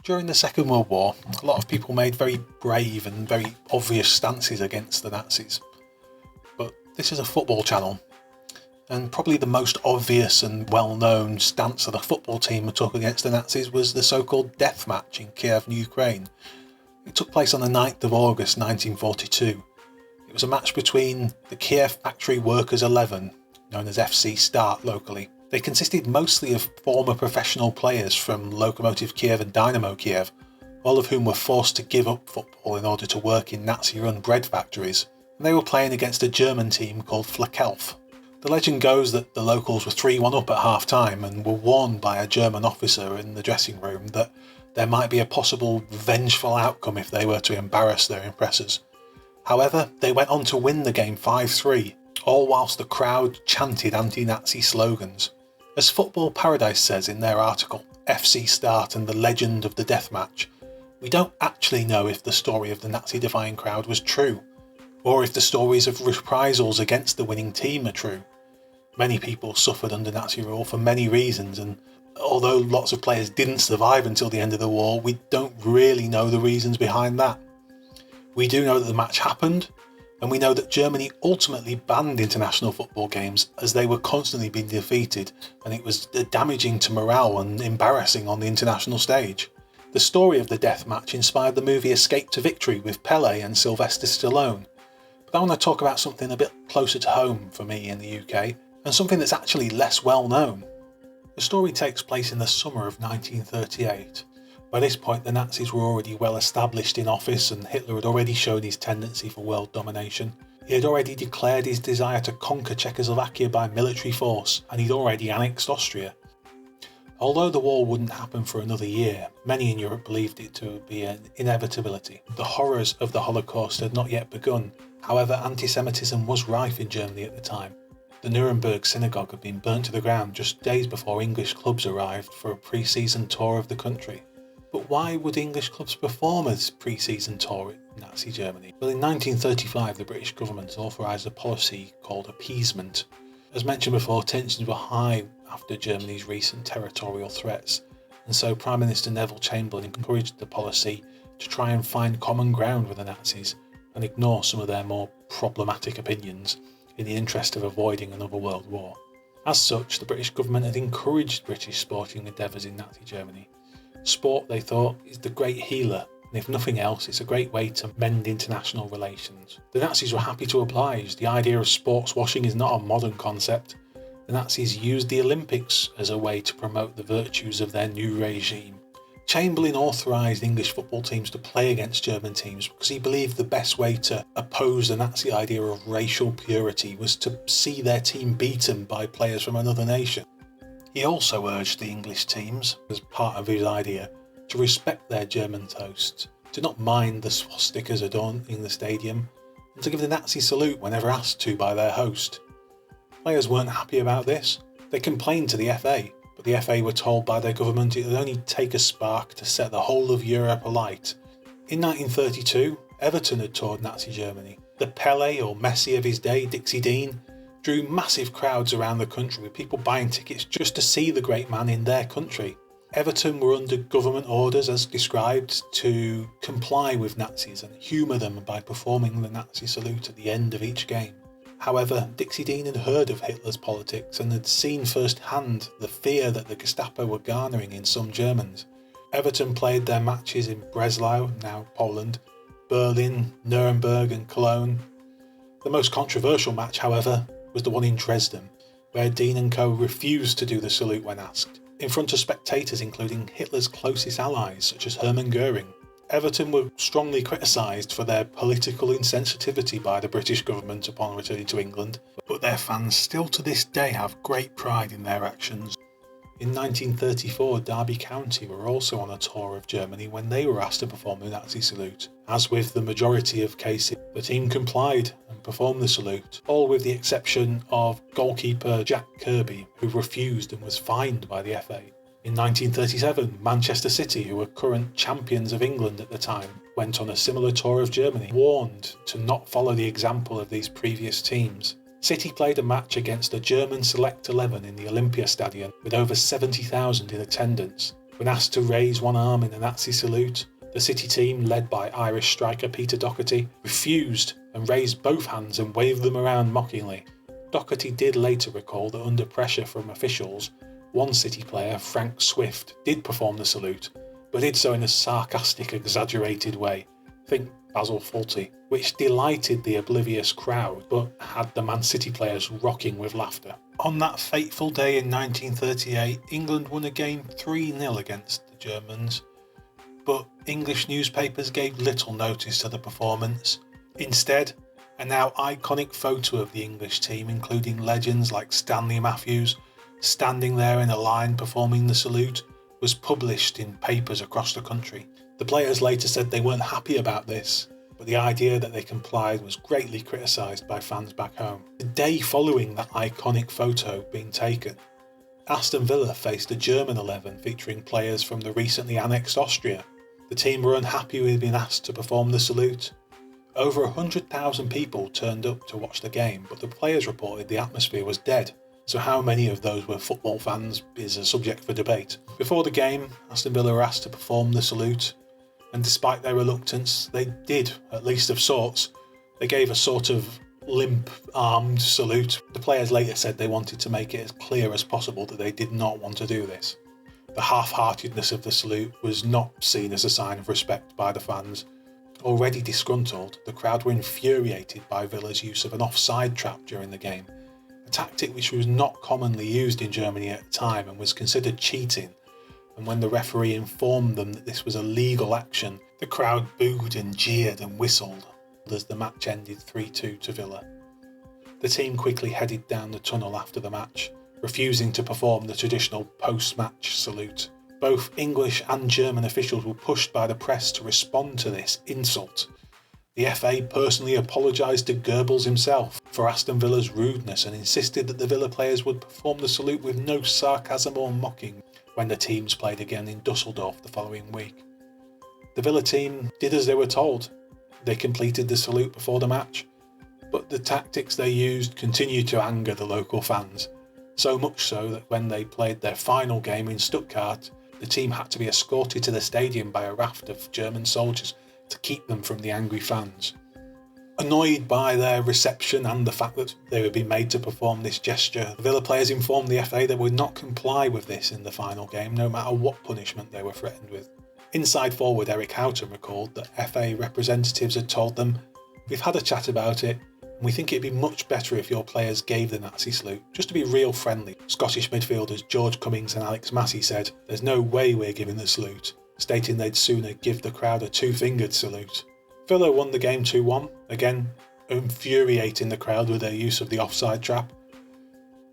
During the Second World War, a lot of people made very brave and very obvious stances against the Nazis. But this is a football channel, and probably the most obvious and well-known stance of the football team took against the Nazis was the so-called death match in Kiev, Ukraine. It took place on the 9th of August 1942. It was a match between the Kiev Factory Workers 11, known as FC Start locally. They consisted mostly of former professional players from Lokomotiv Kiev and Dynamo Kiev, all of whom were forced to give up football in order to work in Nazi-run bread factories, and they were playing against a German team called Flakelf. The legend goes that the locals were 3-1 up at half-time and were warned by a German officer in the dressing room that there might be a possible vengeful outcome if they were to embarrass their oppressors. However, they went on to win the game 5-3, all whilst the crowd chanted anti-Nazi slogans. As Football Paradise says in their article, FC Start and the Legend of the Death Match, we don't actually know if the story of the Nazi-defying crowd was true, or if the stories of reprisals against the winning team are true. Many people suffered under Nazi rule for many reasons, and although lots of players didn't survive until the end of the war, we don't really know the reasons behind that. We do know that the match happened, and we know that Germany ultimately banned international football games as they were constantly being defeated, and it was damaging to morale and embarrassing on the international stage. The story of the death match inspired the movie Escape to Victory with Pele and Sylvester Stallone. But I want to talk about something a bit closer to home for me in the UK, and something that's actually less well known. The story takes place in the summer of 1938. By this point, the Nazis were already well established in office, and Hitler had already shown his tendency for world domination. He had already declared his desire to conquer Czechoslovakia by military force, and he'd already annexed Austria. Although the war wouldn't happen for another year, many in Europe believed it to be an inevitability. The horrors of the Holocaust had not yet begun. However, anti-Semitism was rife in Germany at the time. The Nuremberg synagogue had been burnt to the ground just days before English clubs arrived for a pre-season tour of the country. But why would English clubs perform a pre-season tour in Nazi Germany? Well, in 1935 the British government authorised a policy called appeasement. As mentioned before, tensions were high after Germany's recent territorial threats, and so Prime Minister Neville Chamberlain encouraged the policy to try and find common ground with the Nazis and ignore some of their more problematic opinions in the interest of avoiding another world war. As such, the British government had encouraged British sporting endeavours in Nazi Germany. Sport, they thought, is the great healer, and if nothing else, it's a great way to mend international relations. The Nazis were happy to oblige. The idea of sports washing is not a modern concept. The Nazis used the Olympics as a way to promote the virtues of their new regime. Chamberlain authorised English football teams to play against German teams because he believed the best way to oppose the Nazi idea of racial purity was to see their team beaten by players from another nation. He also urged the English teams, as part of his idea, to respect their German hosts, to not mind the swastikas adorning the stadium, and to give the Nazi salute whenever asked to by their host. Players weren't happy about this. They complained to the FA, but the FA were told by their government it would only take a spark to set the whole of Europe alight. In 1932, Everton had toured Nazi Germany. The Pele or Messi of his day, Dixie Dean, drew massive crowds around the country with people buying tickets just to see the great man in their country. Everton were under government orders, as described, to comply with Nazis and humour them by performing the Nazi salute at the end of each game. However, Dixie Dean had heard of Hitler's politics and had seen firsthand the fear that the Gestapo were garnering in some Germans. Everton played their matches in Breslau, now Poland, Berlin, Nuremberg and Cologne. The most controversial match, however, was the one in Dresden, where Dean and co refused to do the salute when asked, in front of spectators including Hitler's closest allies such as Hermann Goering. Everton were strongly criticised for their political insensitivity by the British government upon returning to England, but their fans still to this day have great pride in their actions. In 1934, Derby County were also on a tour of Germany when they were asked to perform the Nazi salute. As with the majority of cases, the team complied and performed the salute, all with the exception of goalkeeper Jack Kirby, who refused and was fined by the FA. In 1937, Manchester City, who were current champions of England at the time, went on a similar tour of Germany, warned to not follow the example of these previous teams. City played a match against the German Select 11 in the Olympia Stadium with over 70,000 in attendance. When asked to raise one arm in a Nazi salute, the City team, led by Irish striker Peter Doherty, refused and raised both hands and waved them around mockingly. Doherty did later recall that under pressure from officials, one City player, Frank Swift, did perform the salute, but did so in a sarcastic, exaggerated way. Think Basil Fawlty, which delighted the oblivious crowd but had the Man City players rocking with laughter. On that fateful day in 1938, England won a game 3-0 against the Germans, but English newspapers gave little notice to the performance. Instead, a now iconic photo of the English team, including legends like Stanley Matthews, standing there in a line performing the salute, was published in papers across the country. The players later said they weren't happy about this, but the idea that they complied was greatly criticised by fans back home. The day following that iconic photo being taken, Aston Villa faced a German 11 featuring players from the recently annexed Austria. The team were unhappy with being asked to perform the salute. Over 100,000 people turned up to watch the game, but the players reported the atmosphere was dead. So how many of those were football fans is a subject for debate. Before the game, Aston Villa were asked to perform the salute, and despite their reluctance, they did, at least of sorts. They gave a sort of limp-armed salute. The players later said they wanted to make it as clear as possible that they did not want to do this. The half-heartedness of the salute was not seen as a sign of respect by the fans. Already disgruntled, the crowd were infuriated by Villa's use of an offside trap during the game, a tactic which was not commonly used in Germany at the time and was considered cheating. And when the referee informed them that this was a legal action, the crowd booed and jeered and whistled as the match ended 3-2 to Villa. The team quickly headed down the tunnel after the match, refusing to perform the traditional post-match salute. Both English and German officials were pushed by the press to respond to this insult. The FA personally apologised to Goebbels himself for Aston Villa's rudeness and insisted that the Villa players would perform the salute with no sarcasm or mocking when the teams played again in Dusseldorf the following week. The Villa team did as they were told. They completed the salute before the match, but the tactics they used continued to anger the local fans, so much so that when they played their final game in Stuttgart, the team had to be escorted to the stadium by a raft of German soldiers to keep them from the angry fans. Annoyed by their reception and the fact that they were being made to perform this gesture, the Villa players informed the FA they would not comply with this in the final game, no matter what punishment they were threatened with. Inside forward Eric Houghton recalled that FA representatives had told them, "We've had a chat about it, and we think it'd be much better if your players gave the Nazi salute, just to be real friendly." Scottish midfielders George Cummings and Alex Massey said, "There's no way we're giving the salute," stating they'd sooner give the crowd a two-fingered salute. Villa won the game 2-1, again infuriating the crowd with their use of the offside trap.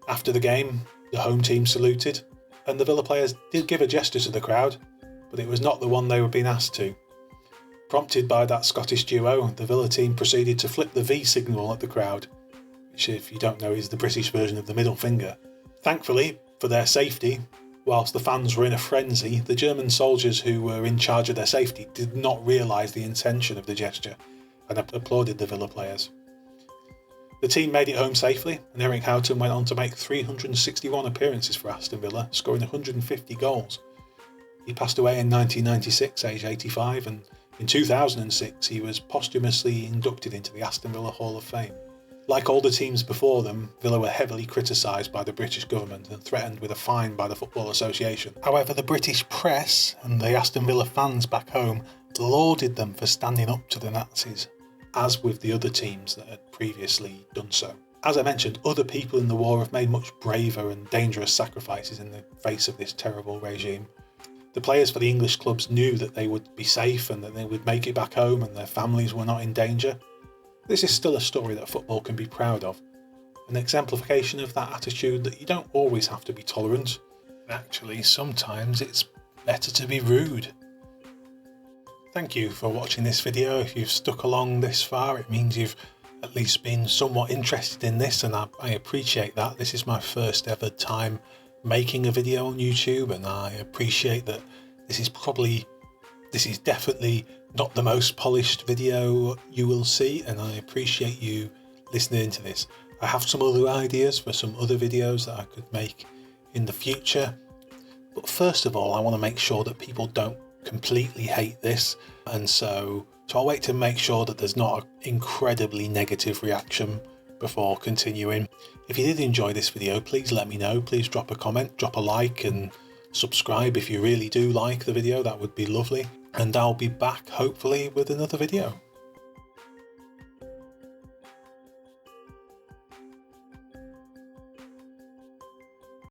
After the game, the home team saluted, and the Villa players did give a gesture to the crowd, but it was not the one they were being asked to. Prompted by that Scottish duo, the Villa team proceeded to flip the V signal at the crowd, which, if you don't know, is the British version of the middle finger. Thankfully, for their safety, whilst the fans were in a frenzy, the German soldiers who were in charge of their safety did not realise the intention of the gesture and applauded the Villa players. The team made it home safely, and Eric Houghton went on to make 361 appearances for Aston Villa, scoring 150 goals. He passed away in 1996, aged 85, and in 2006 he was posthumously inducted into the Aston Villa Hall of Fame. Like all the teams before them, Villa were heavily criticised by the British government and threatened with a fine by the Football Association. However, the British press and the Aston Villa fans back home lauded them for standing up to the Nazis, as with the other teams that had previously done so. As I mentioned, other people in the war have made much braver and dangerous sacrifices in the face of this terrible regime. The players for the English clubs knew that they would be safe and that they would make it back home and their families were not in danger. This is still a story that football can be proud of, an exemplification of that attitude that you don't always have to be tolerant. Actually, sometimes it's better to be rude. Thank you for watching this video. If you've stuck along this far, it means you've at least been somewhat interested in this, and I appreciate that. This is my first ever time making a video on YouTube, and I appreciate that this is definitely not the most polished video you will see, and I appreciate you listening to this. I have some other ideas for some other videos that I could make in the future, But first of all, I want to make sure that people don't completely hate this, and so I'll wait to make sure that there's not an incredibly negative reaction before continuing. If you did enjoy this video, please let me know. Please drop a comment, drop a like, and subscribe if you really do like the video. That would be lovely. And I'll be back hopefully with another video.